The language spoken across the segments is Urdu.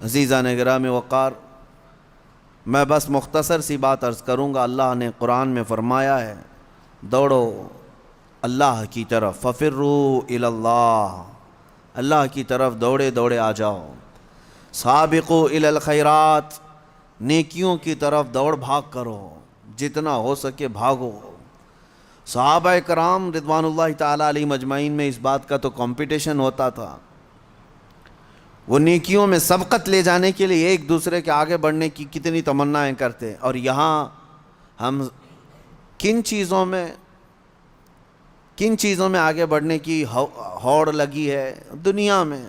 عزیزان گرامی وقار، میں بس مختصر سی بات عرض کروں گا۔ اللہ نے قرآن میں فرمایا ہے دوڑو اللہ کی طرف، ففروا الی اللہ، اللہ کی طرف دوڑے دوڑے آ جاؤ۔ سابقوا الی الخیرات، نیکیوں کی طرف دوڑ بھاگ کرو، جتنا ہو سکے بھاگو۔ صحابہ کرام رضوان اللہ تعالیٰ علیہم مجمعین میں اس بات کا تو کمپٹیشن ہوتا تھا، وہ نیکیوں میں سبقت لے جانے کے لیے ایک دوسرے کے آگے بڑھنے کی کتنی تمنائیں کرتے۔ اور یہاں ہم کن چیزوں میں آگے بڑھنے کی ہوڑ لگی ہے دنیا میں،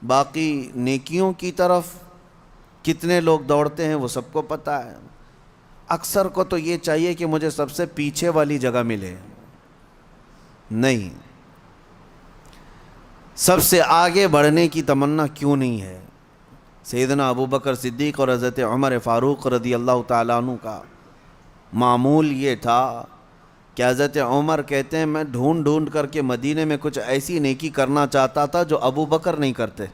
باقی نیکیوں کی طرف کتنے لوگ دوڑتے ہیں وہ سب کو پتہ ہے۔ اکثر کو تو یہ چاہیے کہ مجھے سب سے پیچھے والی جگہ ملے، نہیں، سب سے آگے بڑھنے کی تمنا کیوں نہیں ہے؟ سیدنا ابو بکر صدیق اور حضرت عمر فاروق رضی اللہ تعالیٰ عنہ کا معمول یہ تھا کہ حضرت عمر کہتے ہیں میں ڈھونڈ ڈھونڈ کر کے مدینے میں کچھ ایسی نیکی کرنا چاہتا تھا جو ابو بکر نہیں کرتے،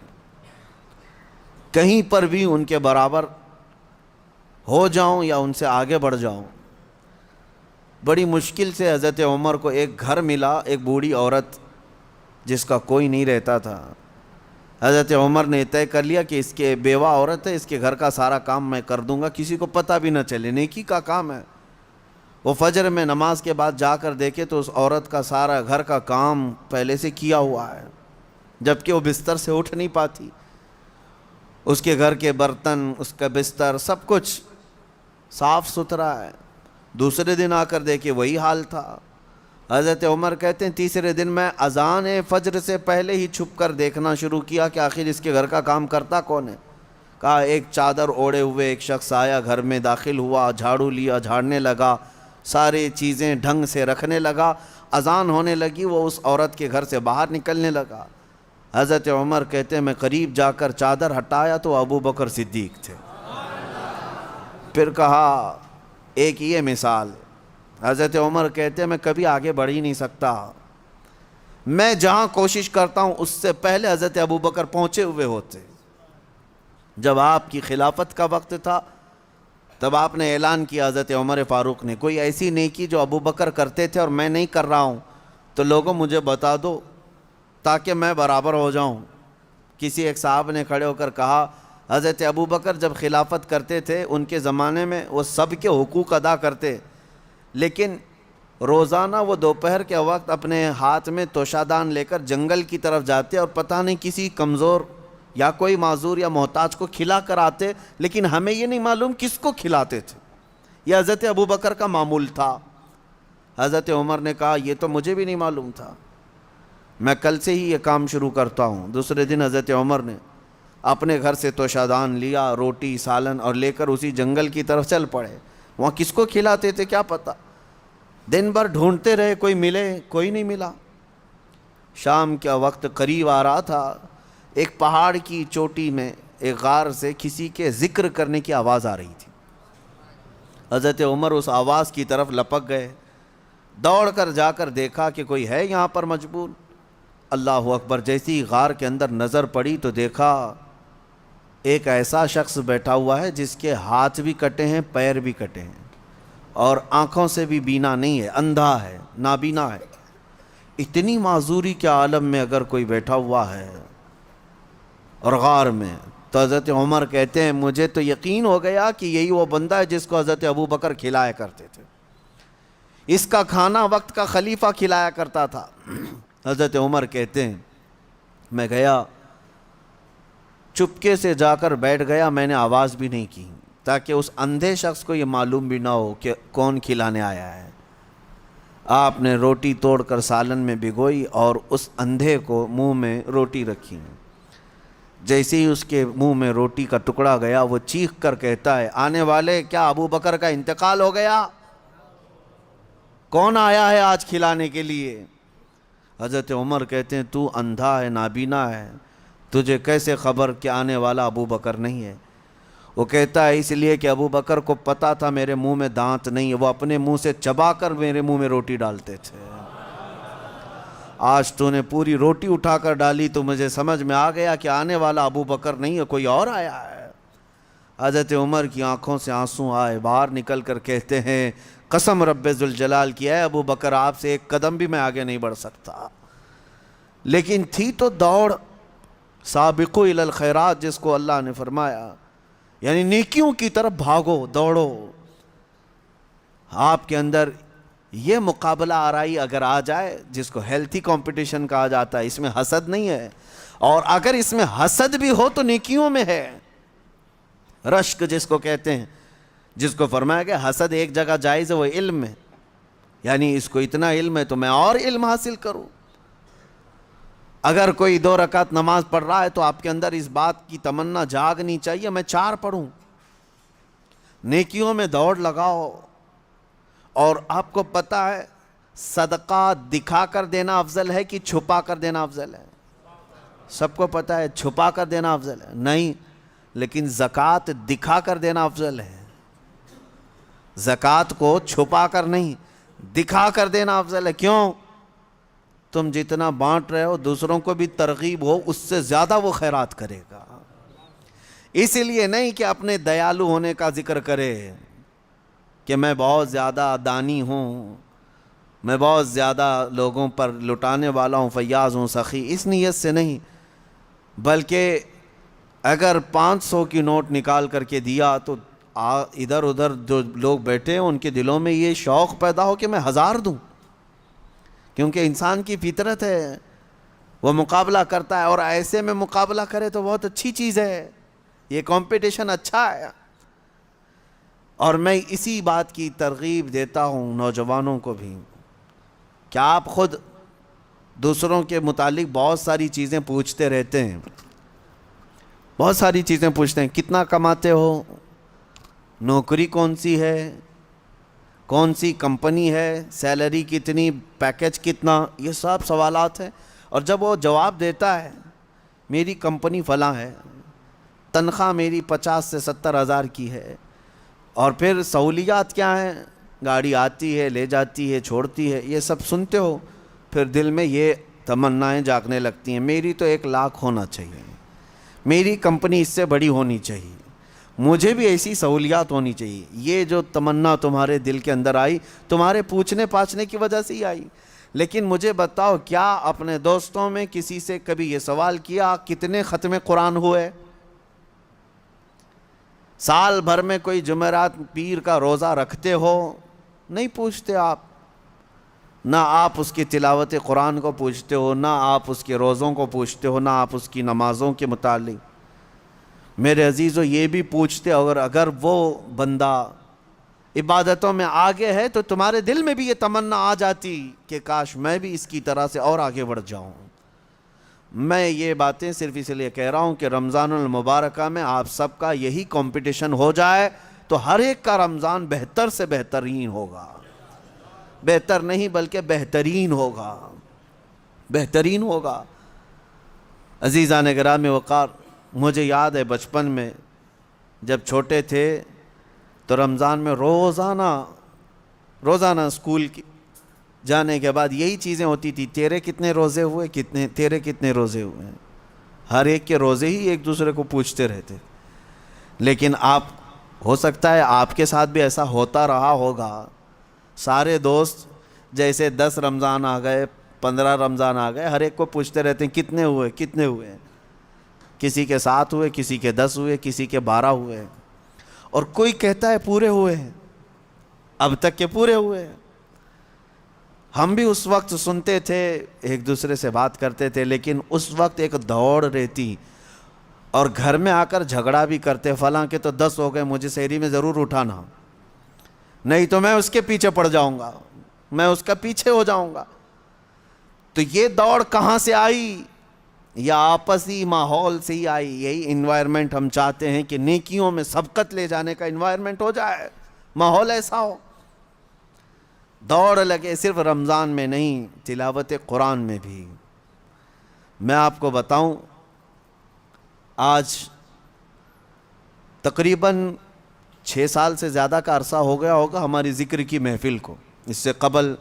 کہیں پر بھی ان کے برابر ہو جاؤں یا ان سے آگے بڑھ جاؤں۔ بڑی مشکل سے حضرت عمر کو ایک گھر ملا، ایک بوڑھی عورت جس کا کوئی نہیں رہتا تھا۔ حضرت عمر نے طے کر لیا کہ اس کے بیوہ عورت ہے، اس کے گھر کا سارا کام میں کر دوں گا، کسی کو پتہ بھی نہ چلے، نیکی کا کام ہے۔ وہ فجر میں نماز کے بعد جا کر دیکھے تو اس عورت کا سارا گھر کا کام پہلے سے کیا ہوا ہے، جبکہ وہ بستر سے اٹھ نہیں پاتی۔ اس کے گھر کے برتن، اس کا بستر، سب کچھ صاف ستھرا ہے۔ دوسرے دن آ کر دیکھے وہی حال تھا۔ حضرت عمر کہتے ہیں تیسرے دن میں اذان فجر سے پہلے ہی چھپ کر دیکھنا شروع کیا کہ آخر اس کے گھر کا کام کرتا کون ہے۔ کہا ایک چادر اوڑھے ہوئے ایک شخص آیا، گھر میں داخل ہوا، جھاڑو لیا، جھاڑنے لگا، ساری چیزیں ڈھنگ سے رکھنے لگا۔ اذان ہونے لگی، وہ اس عورت کے گھر سے باہر نکلنے لگا۔ حضرت عمر کہتے ہیں میں قریب جا کر چادر ہٹایا تو ابو بکر صدیق تھے۔ پھر کہا ایک یہ مثال، حضرت عمر کہتے ہیں میں کبھی آگے بڑھ ہی نہیں سکتا، میں جہاں کوشش کرتا ہوں اس سے پہلے حضرت ابو بکر پہنچے ہوئے ہوتے۔ جب آپ کی خلافت کا وقت تھا تب آپ نے اعلان کیا، حضرت عمر فاروق نے، کوئی ایسی نیکی جو ابو بکر کرتے تھے اور میں نہیں کر رہا ہوں تو لوگوں مجھے بتا دو تاکہ میں برابر ہو جاؤں۔ کسی ایک صاحب نے کھڑے ہو کر کہا حضرت ابو بکر جب خلافت کرتے تھے ان کے زمانے میں وہ سب کے حقوق ادا کرتے، لیکن روزانہ وہ دوپہر کے وقت اپنے ہاتھ میں توشادان لے کر جنگل کی طرف جاتے اور پتہ نہیں کسی کمزور یا کوئی معذور یا محتاج کو کھلا کر آتے، لیکن ہمیں یہ نہیں معلوم کس کو کھلاتے تھے۔ یہ حضرت ابو بکر کا معمول تھا۔ حضرت عمر نے کہا یہ تو مجھے بھی نہیں معلوم تھا، میں کل سے ہی یہ کام شروع کرتا ہوں۔ دوسرے دن حضرت عمر نے اپنے گھر سے توشادان لیا، روٹی سالن، اور لے کر اسی جنگل کی طرف چل پڑے۔ وہاں کس کو کھلاتے تھے کیا پتہ، دن بھر ڈھونڈتے رہے، کوئی ملے، کوئی نہیں ملا۔ شام کا وقت قریب آ رہا تھا، ایک پہاڑ کی چوٹی میں ایک غار سے کسی کے ذکر کرنے کی آواز آ رہی تھی۔ حضرت عمر اس آواز کی طرف لپک گئے، دوڑ کر جا کر دیکھا کہ کوئی ہے یہاں پر مجبور۔ اللہ اکبر، جیسی غار کے اندر نظر پڑی تو دیکھا ایک ایسا شخص بیٹھا ہوا ہے جس کے ہاتھ بھی کٹے ہیں، پیر بھی کٹے ہیں، اور آنکھوں سے بھی بینا نہیں ہے، اندھا ہے، نابینا ہے۔ اتنی معذوری کے عالم میں اگر کوئی بیٹھا ہوا ہے اور غار میں، تو حضرت عمر کہتے ہیں مجھے تو یقین ہو گیا کہ یہی وہ بندہ ہے جس کو حضرت ابو بکر کھلایا کرتے تھے، اس کا کھانا وقت کا خلیفہ کھلایا کرتا تھا۔ حضرت عمر کہتے ہیں میں گیا، چپکے سے جا کر بیٹھ گیا، میں نے آواز بھی نہیں کی تاکہ اس اندھے شخص کو یہ معلوم بھی نہ ہو کہ کون کھلانے آیا ہے۔ آپ نے روٹی توڑ کر سالن میں بھگوئی اور اس اندھے کو منہ میں روٹی رکھی۔ جیسے ہی اس کے منہ میں روٹی کا ٹکڑا گیا وہ چیخ کر کہتا ہے آنے والے، کیا ابو بکر کا انتقال ہو گیا؟ کون آیا ہے آج کھلانے کے لیے؟ حضرت عمر کہتے ہیں تو اندھا ہے، نابینا ہے، تجھے کیسے خبر کہ آنے والا ابو بکر نہیں ہے؟ وہ کہتا ہے اس لیے کہ ابو بکر کو پتا تھا میرے منہ میں دانت نہیں ہے، وہ اپنے منہ سے چبا کر میرے منہ میں روٹی ڈالتے تھے۔ آج تو نے پوری روٹی اٹھا کر ڈالی تو مجھے سمجھ میں آ گیا کہ آنے والا ابو بکر نہیں ہے، کوئی اور آیا ہے۔ حضرت عمر کی آنکھوں سے آنسو آئے، باہر نکل کر کہتے ہیں قسم رب ذوالجلال کی ہے ابو بکر آپ سے ایک قدم بھی میں آگے نہیں بڑھ سکتا۔ لیکن تھی تو دوڑ، سابقو الی الخیرات جس کو اللہ نے فرمایا، یعنی نیکیوں کی طرف بھاگو، دوڑو۔ آپ کے اندر یہ مقابلہ آرائی اگر آ جائے، جس کو ہیلتھی کمپٹیشن کہا جاتا ہے، اس میں حسد نہیں ہے، اور اگر اس میں حسد بھی ہو تو نیکیوں میں ہے۔ رشک جس کو کہتے ہیں، جس کو فرمایا کہ حسد ایک جگہ جائز ہے وہ علم ہے، یعنی اس کو اتنا علم ہے تو میں اور علم حاصل کروں۔ اگر کوئی 2 رکعت نماز پڑھ رہا ہے تو آپ کے اندر اس بات کی تمنا جاگنی چاہیے میں 4 پڑھوں۔ نیکیوں میں دوڑ لگاؤ۔ اور آپ کو پتہ ہے صدقہ دکھا کر دینا افضل ہے کہ چھپا کر دینا افضل ہے؟ سب کو پتہ ہے چھپا کر دینا افضل ہے نہیں، لیکن زکوٰۃ دکھا کر دینا افضل ہے۔ زکوٰۃ کو چھپا کر نہیں، دکھا کر دینا افضل ہے۔ کیوں؟ تم جتنا بانٹ رہے ہو دوسروں کو بھی ترغیب ہو، اس سے زیادہ وہ خیرات کرے گا۔ اس لیے نہیں کہ اپنے دیالو ہونے کا ذکر کرے کہ میں بہت زیادہ دانی ہوں، میں بہت زیادہ لوگوں پر لٹانے والا ہوں، فیاض ہوں، سخی، اس نیت سے نہیں، بلکہ اگر 500 کی نوٹ نکال کر کے دیا تو ادھر ادھر جو لوگ بیٹھے ہیں ان کے دلوں میں یہ شوق پیدا ہو کہ میں 1000 دوں، کیونکہ انسان کی فطرت ہے وہ مقابلہ کرتا ہے، اور ایسے میں مقابلہ کرے تو بہت اچھی چیز ہے، یہ کمپٹیشن اچھا ہے۔ اور میں اسی بات کی ترغیب دیتا ہوں نوجوانوں کو بھی کہ آپ خود دوسروں کے متعلق بہت ساری چیزیں پوچھتے رہتے ہیں، بہت ساری چیزیں پوچھتے ہیں، کتنا کماتے ہو، نوکری کون سی ہے، کون سی کمپنی ہے، سیلری کتنی، پیکج کتنا، یہ سب سوالات ہیں۔ اور جب وہ جواب دیتا ہے میری کمپنی فلاں ہے، تنخواہ میری 50 سے 70 ہزار کی ہے، اور پھر سہولیات کیا ہیں، گاڑی آتی ہے، لے جاتی ہے، چھوڑتی ہے، یہ سب سنتے ہو، پھر دل میں یہ تمنائیں جاگنے لگتی ہیں، میری تو 1 لاکھ ہونا چاہیے، میری کمپنی اس سے بڑی ہونی چاہیے، مجھے بھی ایسی سہولیات ہونی چاہیے۔ یہ جو تمنا تمہارے دل کے اندر آئی تمہارے پوچھنے پاچھنے کی وجہ سے ہی آئی۔ لیکن مجھے بتاؤ کیا اپنے دوستوں میں کسی سے کبھی یہ سوال کیا کتنے ختم قرآن ہوئے؟ سال بھر میں کوئی جمعرات پیر کا روزہ رکھتے ہو؟ نہیں پوچھتے آپ، نہ آپ اس کی تلاوت قرآن کو پوچھتے ہو، نہ آپ اس کے روزوں کو پوچھتے ہو، نہ آپ اس کی نمازوں کے متعلق۔ میرے عزیزو یہ بھی پوچھتے، اگر وہ بندہ عبادتوں میں آگے ہے تو تمہارے دل میں بھی یہ تمنا آ جاتی کہ کاش میں بھی اس کی طرح سے اور آگے بڑھ جاؤں۔ میں یہ باتیں صرف اس لیے کہہ رہا ہوں کہ رمضان المبارکہ میں آپ سب کا یہی کمپٹیشن ہو جائے تو ہر ایک کا رمضان بہتر سے بہترین ہوگا، بہتر نہیں بلکہ بہترین ہوگا، بہترین ہوگا۔ عزیزان گرامی وقار، مجھے یاد ہے بچپن میں جب چھوٹے تھے تو رمضان میں روزانہ اسکول کی جانے کے بعد یہی چیزیں ہوتی تھی، تیرے کتنے روزے ہوئے، تیرے کتنے روزے ہوئے ہیں، ہر ایک کے روزے ہی ایک دوسرے کو پوچھتے رہتے۔ لیکن آپ ہو سکتا ہے آپ کے ساتھ بھی ایسا ہوتا رہا ہوگا، سارے دوست جیسے 10 رمضان آ گئے، 15 رمضان آ گئے، ہر ایک کو پوچھتے رہتے ہیں کتنے ہوئے کتنے ہوئے، کسی کے 7 ہوئے، کسی کے 10 ہوئے، کسی کے 12 ہوئے، اور کوئی کہتا ہے پورے ہوئے ہیں، اب تک کے پورے ہوئے ہیں۔ ہم بھی اس وقت سنتے تھے، ایک دوسرے سے بات کرتے تھے، لیکن اس وقت ایک دوڑ رہتی، اور گھر میں آ کر جھگڑا بھی کرتے، فلاں کے تو 10 ہو گئے، مجھے سحری میں ضرور اٹھانا، نہیں تو میں اس کے پیچھے پڑ جاؤں گا، میں اس کا پیچھے ہو جاؤں گا۔ تو یہ دوڑ کہاں سے آئی؟ یا آپسی ماحول سے ہی آئی۔ یہی انوائرمنٹ ہم چاہتے ہیں کہ نیکیوں میں سبقت لے جانے کا انوائرمنٹ ہو جائے، ماحول ایسا ہو، دوڑ لگے، صرف رمضان میں نہیں، تلاوت قرآن میں بھی۔ میں آپ کو بتاؤں، آج تقریباً 6 سال سے زیادہ کا عرصہ ہو گیا ہوگا ہماری ذکر کی محفل کو، اس سے قبل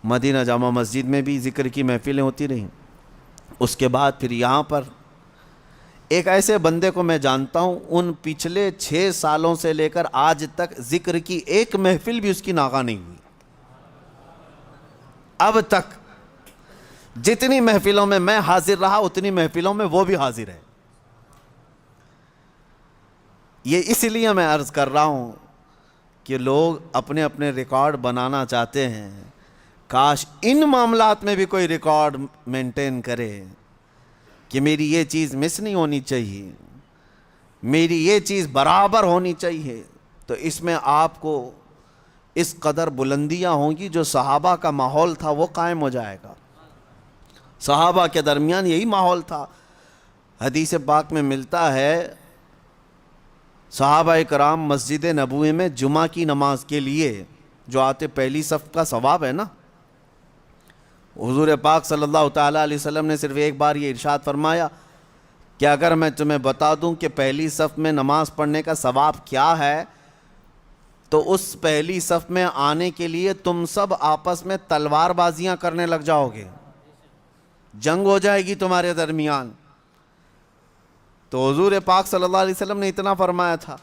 مدینہ جامع مسجد میں بھی ذکر کی محفلیں ہوتی رہیں. اس کے بعد پھر یہاں پر ایک ایسے بندے کو میں جانتا ہوں، ان پچھلے 6 سالوں سے لے کر آج تک ذکر کی ایک محفل بھی اس کی ناغہ نہیں ہوئی. اب تک جتنی محفلوں میں میں حاضر رہا اتنی محفلوں میں وہ بھی حاضر ہے. یہ اس لیے میں عرض کر رہا ہوں کہ لوگ اپنے اپنے ریکارڈ بنانا چاہتے ہیں. کاش ان معاملات میں بھی کوئی ریکارڈ مینٹین کرے کہ میری یہ چیز مس نہیں ہونی چاہیے، میری یہ چیز برابر ہونی چاہیے. تو اس میں آپ کو اس قدر بلندیاں ہوں گی، جو صحابہ کا ماحول تھا وہ قائم ہو جائے گا. صحابہ کے درمیان یہی ماحول تھا. حدیث پاک میں ملتا ہے صحابہ کرام مسجد نبوی میں جمعہ کی نماز کے لیے جو آتے، پہلی صف کا ثواب ہے نا. حضور پاک صلی اللہ تعالیٰ علیہ وسلم نے صرف ایک بار یہ ارشاد فرمایا کہ اگر میں تمہیں بتا دوں کہ پہلی صف میں نماز پڑھنے کا ثواب کیا ہے، تو اس پہلی صف میں آنے کے لیے تم سب آپس میں تلوار بازیاں کرنے لگ جاؤ گے، جنگ ہو جائے گی تمہارے درمیان. تو حضور پاک صلی اللہ علیہ وسلم نے اتنا فرمایا تھا،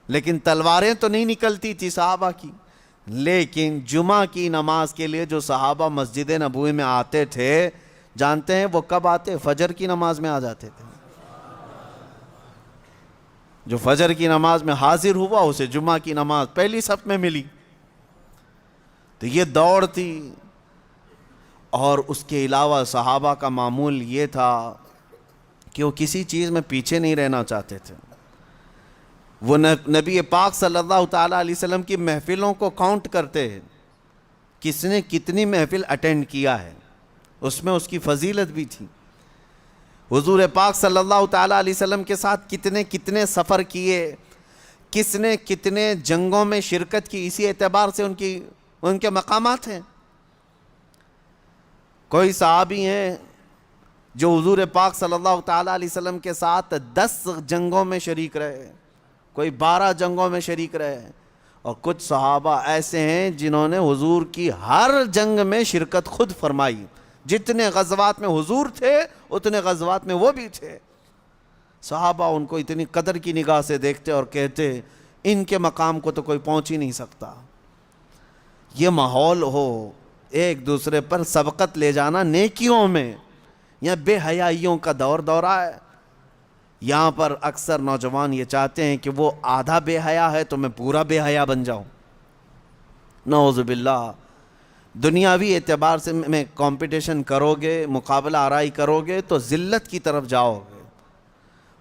لیکن تلواریں تو نہیں نکلتی تھی صحابہ کی. لیکن جمعہ کی نماز کے لیے جو صحابہ مسجد نبوی میں آتے تھے، جانتے ہیں وہ کب آتے؟ فجر کی نماز میں آ جاتے تھے. جو فجر کی نماز میں حاضر ہوا اسے جمعہ کی نماز پہلی صف میں ملی. تو یہ دوڑ تھی. اور اس کے علاوہ صحابہ کا معمول یہ تھا کہ وہ کسی چیز میں پیچھے نہیں رہنا چاہتے تھے. وہ نبی پاک صلی اللہ تعالیٰ علیہ وسلم کی محفلوں کو کاؤنٹ کرتے ہیں، کس نے کتنی محفل اٹینڈ کیا ہے، اس میں اس کی فضیلت بھی تھی. حضور پاک صلی اللہ تعالیٰ علیہ وسلم کے ساتھ کتنے سفر کیے، کس نے کتنے جنگوں میں شرکت کی، اسی اعتبار سے ان کے مقامات ہیں. کوئی صحابی ہیں جو حضور پاک صلی اللہ تعالیٰ علیہ وسلم کے ساتھ 10 جنگوں میں شریک رہے، کوئی 12 جنگوں میں شریک رہے، اور کچھ صحابہ ایسے ہیں جنہوں نے حضور کی ہر جنگ میں شرکت خود فرمائی. جتنے غزوات میں حضور تھے اتنے غزوات میں وہ بھی تھے. صحابہ ان کو اتنی قدر کی نگاہ سے دیکھتے اور کہتے ان کے مقام کو تو کوئی پہنچ ہی نہیں سکتا. یہ ماحول ہو، ایک دوسرے پر سبقت لے جانا نیکیوں میں. یا بے حیائیوں کا دورہ ہے. یہاں پر اکثر نوجوان یہ چاہتے ہیں کہ وہ آدھا بے حیا ہے تو میں پورا بے حیا بن جاؤں. نعوذ باللہ. دنیاوی اعتبار سے میں کمپٹیشن کرو گے، مقابلہ آرائی کرو گے تو ذلت کی طرف جاؤ گے،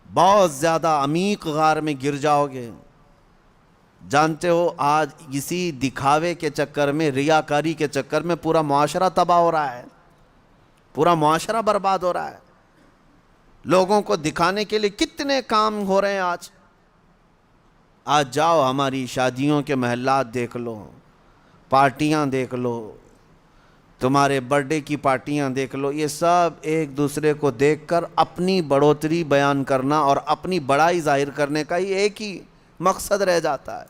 بہت زیادہ عمیق غار میں گر جاؤ گے. جانتے ہو آج اسی دکھاوے کے چکر میں، ریاکاری کے چکر میں پورا معاشرہ تباہ ہو رہا ہے، پورا معاشرہ برباد ہو رہا ہے. لوگوں کو دکھانے کے لیے کتنے کام ہو رہے ہیں آج جاؤ ہماری شادیوں کے محلات دیکھ لو، پارٹیاں دیکھ لو، تمہارے برتھ ڈے کی پارٹیاں دیکھ لو. یہ سب ایک دوسرے کو دیکھ کر اپنی بڑھوتری بیان کرنا اور اپنی بڑائی ظاہر کرنے کا ہی ایک ہی مقصد رہ جاتا ہے.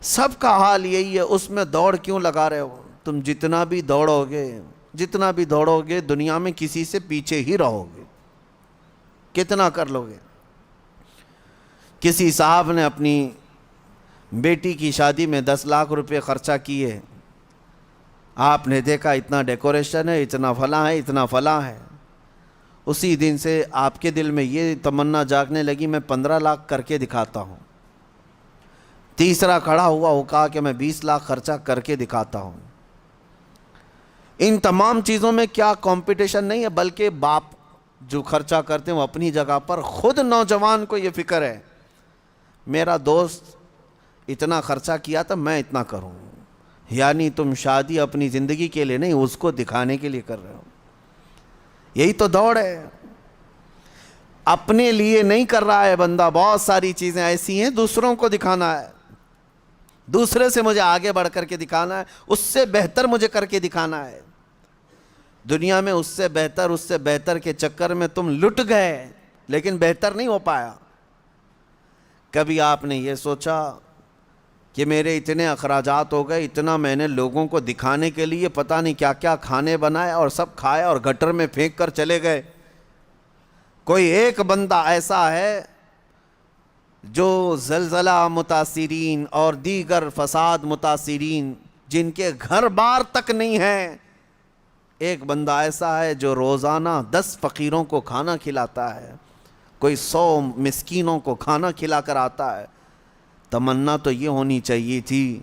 سب کا حال یہی ہے. اس میں دوڑ کیوں لگا رہے ہو؟ تم جتنا بھی دوڑو گے دنیا میں کسی سے پیچھے ہی رہو گے. کتنا کر لو گے؟ کسی صاحب نے اپنی بیٹی کی شادی میں 10 لاکھ روپے خرچہ کیے. آپ نے دیکھا اتنا ڈیکوریشن ہے، اتنا فلاں ہے، اتنا فلاں ہے. اسی دن سے آپ کے دل میں یہ تمنا جاگنے لگی میں 15 لاکھ کر کے دکھاتا ہوں. تیسرا کھڑا ہوا، وہ کہا کہ میں 20 لاکھ خرچہ کر کے دکھاتا ہوں. ان تمام چیزوں میں کیا کمپٹیشن نہیں ہے، بلکہ باپ جو خرچہ کرتے ہیں وہ اپنی جگہ پر. خود نوجوان کو یہ فکر ہے میرا دوست اتنا خرچہ کیا تھا میں اتنا کروں. یعنی تم شادی اپنی زندگی کے لیے نہیں، اس کو دکھانے کے لیے کر رہے ہو. یہی تو دوڑ ہے. اپنے لیے نہیں کر رہا ہے بندہ. بہت ساری چیزیں ایسی ہیں دوسروں کو دکھانا ہے، دوسرے سے مجھے آگے بڑھ کر کے دکھانا ہے، اس سے بہتر مجھے کر کے دکھانا ہے. دنیا میں اس سے بہتر کے چکر میں تم لٹ گئے لیکن بہتر نہیں ہو پایا. کبھی آپ نے یہ سوچا کہ میرے اتنے اخراجات ہو گئے، اتنا میں نے لوگوں کو دکھانے کے لیے پتہ نہیں کیا کیا کھانے بنائے اور سب کھائے اور گٹر میں پھینک کر چلے گئے۔ کوئی ایک بندہ ایسا ہے جو زلزلہ متاثرین اور دیگر فساد متاثرین جن کے گھر بار تک نہیں ہے، ایک بندہ ایسا ہے جو روزانہ 10 فقیروں کو کھانا کھلاتا ہے، کوئی 100 مسکینوں کو کھانا کھلا کر آتا ہے۔ تمنا تو یہ ہونی چاہیے تھی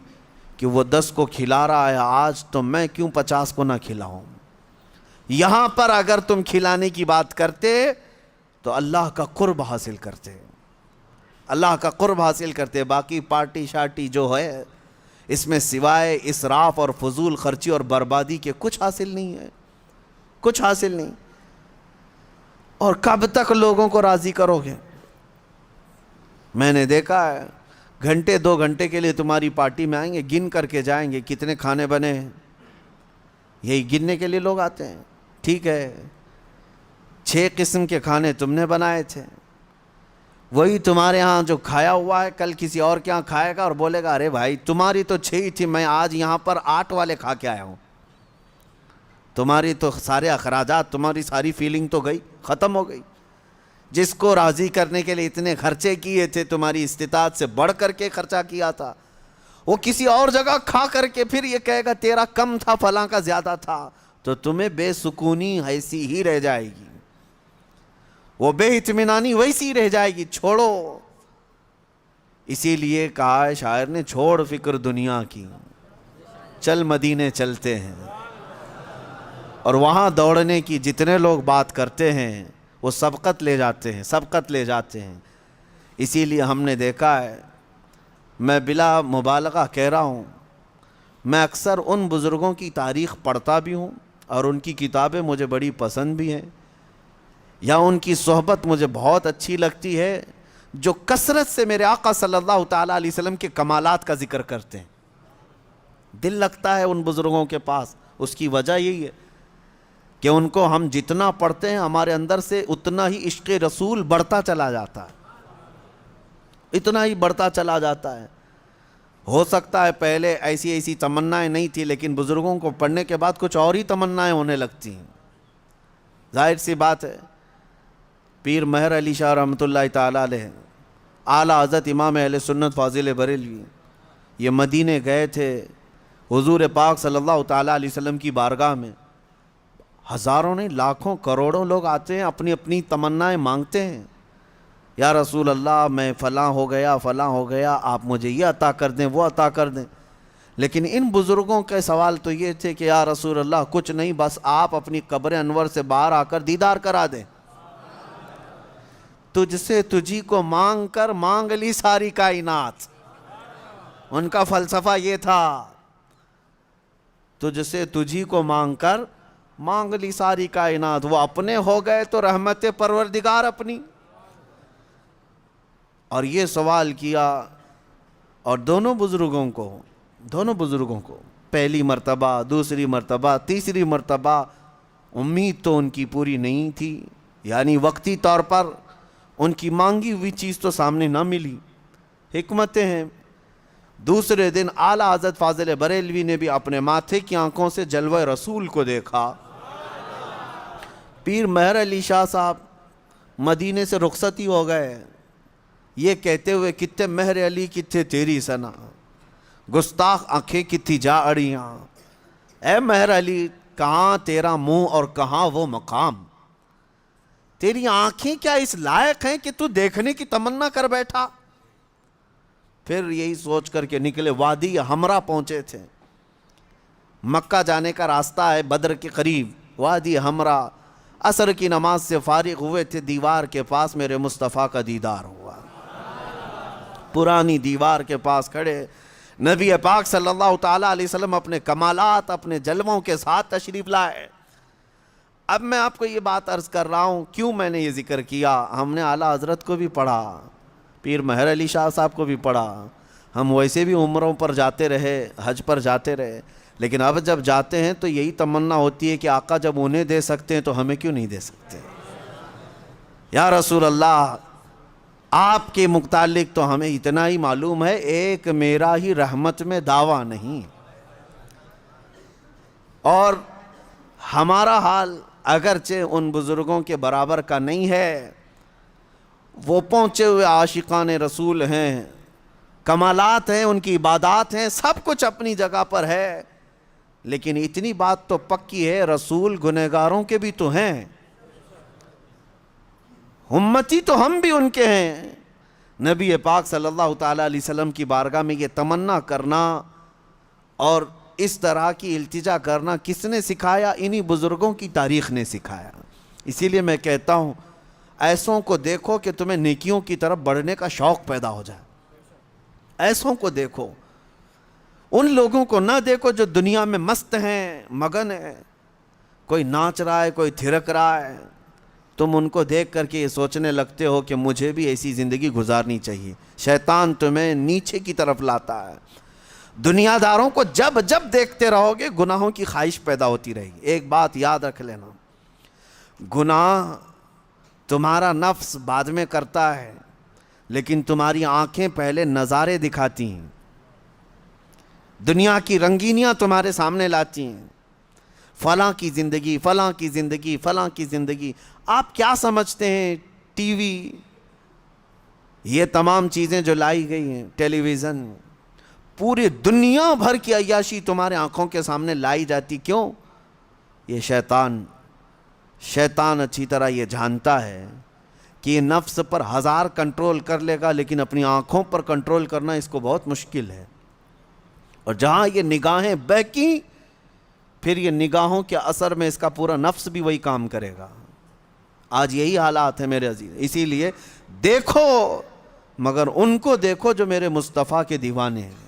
کہ وہ 10 کو کھلا رہا ہے آج، تو میں کیوں 50 کو نہ کھلاؤں۔ یہاں پر اگر تم کھلانے کی بات کرتے تو اللہ کا قرب حاصل کرتے، اللہ کا قرب حاصل کرتے۔ باقی پارٹی شارٹی جو ہے اس میں سوائے اسراف اور فضول خرچی اور بربادی کے کچھ حاصل نہیں ہے، کچھ حاصل نہیں۔ اور کب تک لوگوں کو راضی کرو گے؟ میں نے دیکھا ہے گھنٹے 2 گھنٹے کے لیے تمہاری پارٹی میں آئیں گے، گن کر کے جائیں گے کتنے کھانے بنے ہیں، یہی گننے کے لیے لوگ آتے ہیں۔ ٹھیک ہے 6 قسم کے کھانے تم نے بنائے تھے، وہی تمہارے ہاں جو کھایا ہوا ہے کل کسی اور کے ہاں کھائے گا اور بولے گا ارے بھائی تمہاری تو 6 ہی تھی، میں آج یہاں پر 8 والے کھا کے آیا ہوں۔ تمہاری تو سارے اخراجات، تمہاری ساری فیلنگ تو گئی، ختم ہو گئی۔ جس کو راضی کرنے کے لیے اتنے خرچے کیے تھے، تمہاری استطاعت سے بڑھ کر کے خرچہ کیا تھا، وہ کسی اور جگہ کھا کر کے پھر یہ کہے گا تیرا کم تھا فلاں کا زیادہ تھا، تو تمہیں بے سکونی ایسی ہی رہ جائے گی، وہ بے اطمینانی ویسی رہ جائے گی۔ چھوڑو، اسی لیے کہا ہے شاعر نے چھوڑ فکر دنیا کی، چل مدینے چلتے ہیں۔ اور وہاں دوڑنے کی جتنے لوگ بات کرتے ہیں وہ سبقت لے جاتے ہیں، سبقت لے جاتے ہیں۔ اسی لیے ہم نے دیکھا ہے، میں بلا مبالغہ کہہ رہا ہوں، میں اکثر ان بزرگوں کی تاریخ پڑھتا بھی ہوں اور ان کی کتابیں مجھے بڑی پسند بھی ہیں، یا ان کی صحبت مجھے بہت اچھی لگتی ہے، جو کثرت سے میرے آقا صلی اللہ تعالیٰ علیہ وسلم کے کمالات کا ذکر کرتے ہیں۔ دل لگتا ہے ان بزرگوں کے پاس، اس کی وجہ یہی ہے کہ ان کو ہم جتنا پڑھتے ہیں ہمارے اندر سے اتنا ہی عشق رسول بڑھتا چلا جاتا ہے، اتنا ہی بڑھتا چلا جاتا ہے۔ ہو سکتا ہے پہلے ایسی تمنائیں نہیں تھی، لیکن بزرگوں کو پڑھنے کے بعد کچھ اور ہی تمنائیں ہونے لگتی ہیں۔ ظاہر سی بات ہے، پیر مہر علی شاہ رحمۃ اللہ تعالیٰ علیہ، اعلیٰ حضرت امام اہل سنت فاضل بریلوی، یہ مدینے گئے تھے حضور پاک صلی اللہ تعالیٰ علیہ وسلم کی بارگاہ میں۔ ہزاروں نہیں لاکھوں کروڑوں لوگ آتے ہیں، اپنی اپنی تمنائیں مانگتے ہیں، یا رسول اللہ میں فلاں ہو گیا فلاں ہو گیا، آپ مجھے یہ عطا کر دیں وہ عطا کر دیں۔ لیکن ان بزرگوں کے سوال تو یہ تھے کہ یا رسول اللہ کچھ نہیں، بس آپ اپنی قبر انور سے باہر آ کر دیدار کرا دیں، تجھ سے تجھی کو مانگ کر مانگ لی ساری کائنات۔ ان کا فلسفہ یہ تھا، تجھ سے تجھی کو مانگ کر مانگ لی ساری کائنات، وہ اپنے ہو گئے تو رحمت پروردگار اپنی۔ اور یہ سوال کیا، اور دونوں بزرگوں کو پہلی مرتبہ، دوسری مرتبہ، تیسری مرتبہ امید تو ان کی پوری نہیں تھی، یعنی وقتی طور پر ان کی مانگی ہوئی چیز تو سامنے نہ ملی، حکمتیں ہیں۔ دوسرے دن اعلیٰ حضرت فاضل بریلوی نے بھی اپنے ماتھے کی آنکھوں سے جلوہ رسول کو دیکھا۔ پیر مہر علی شاہ صاحب مدینے سے رخصتی ہو گئے، یہ کہتے ہوئے کتے مہر علی کتے تیری سنا، گستاخ آنکھیں کتھی جا اڑیاں، اے مہر علی کہاں تیرا منہ اور کہاں وہ مقام، تیری آنکھیں کیا اس لائق ہیں کہ تو دیکھنے کی تمنا کر بیٹھا۔ پھر یہی سوچ کر کے نکلے، وادی ہمراہ پہنچے تھے، مکہ جانے کا راستہ ہے بدر کے قریب، وادی ہمراہ، عصر کی نماز سے فارغ ہوئے تھے، دیوار کے پاس میرے مصطفیٰ کا دیدار ہوا، پرانی دیوار کے پاس کھڑے نبی پاک صلی اللہ تعالیٰ علیہ وسلم اپنے کمالات، اپنے جلووں کے ساتھ تشریف لائے۔ اب میں آپ کو یہ بات عرض کر رہا ہوں، کیوں میں نے یہ ذکر کیا، ہم نے اعلیٰ حضرت کو بھی پڑھا، پیر مہر علی شاہ صاحب کو بھی پڑھا، ہم ویسے بھی عمروں پر جاتے رہے، حج پر جاتے رہے، لیکن اب جب جاتے ہیں تو یہی تمنا ہوتی ہے کہ آقا جب انہیں دے سکتے ہیں تو ہمیں کیوں نہیں دے سکتے۔ یا رسول اللہ آپ کے متعلق تو ہمیں اتنا ہی معلوم ہے، ایک میرا ہی رحمت میں دعویٰ نہیں، اور ہمارا حال اگرچہ ان بزرگوں کے برابر کا نہیں ہے، وہ پہنچے ہوئے عاشقان رسول ہیں، کمالات ہیں، ان کی عبادات ہیں، سب کچھ اپنی جگہ پر ہے، لیکن اتنی بات تو پکی ہے، رسول گنہگاروں کے بھی تو ہیں، امتی تو ہم بھی ان کے ہیں۔ نبی پاک صلی اللہ تعالیٰ علیہ وسلم کی بارگاہ میں یہ تمنا کرنا اور اس طرح کی التجا کرنا کس نے سکھایا؟ انہی بزرگوں کی تاریخ نے سکھایا۔ اسی لیے میں کہتا ہوں، ایسوں کو دیکھو کہ تمہیں نیکیوں کی طرف بڑھنے کا شوق پیدا ہو جائے، ایسوں کو دیکھو، ان لوگوں کو نہ دیکھو جو دنیا میں مست ہیں، مگن ہیں، کوئی ناچ رہا ہے، کوئی تھرک رہا ہے، تم ان کو دیکھ کر کے یہ سوچنے لگتے ہو کہ مجھے بھی ایسی زندگی گزارنی چاہیے۔ شیطان تمہیں نیچے کی طرف لاتا ہے۔ دنیا داروں کو جب جب دیکھتے رہو گے گناہوں کی خواہش پیدا ہوتی رہے گی۔ ایک بات یاد رکھ لینا، گناہ تمہارا نفس بعد میں کرتا ہے، لیکن تمہاری آنکھیں پہلے نظارے دکھاتی ہیں، دنیا کی رنگینیاں تمہارے سامنے لاتی ہیں، فلاں کی زندگی، فلاں کی زندگی، فلاں کی زندگی۔ آپ کیا سمجھتے ہیں ٹی وی، یہ تمام چیزیں جو لائی گئی ہیں، ٹیلی ویژن، پوری دنیا بھر کی عیاشی تمہارے آنکھوں کے سامنے لائی جاتی، کیوں؟ یہ شیطان اچھی طرح یہ جانتا ہے کہ یہ نفس پر ہزار کنٹرول کر لے گا، لیکن اپنی آنکھوں پر کنٹرول کرنا اس کو بہت مشکل ہے، اور جہاں یہ نگاہیں بہکی، پھر یہ نگاہوں کے اثر میں اس کا پورا نفس بھی وہی کام کرے گا۔ آج یہی حالات ہیں میرے عزیز، اسی لیے دیکھو، مگر ان کو دیکھو جو میرے مصطفیٰ کے دیوانے ہیں،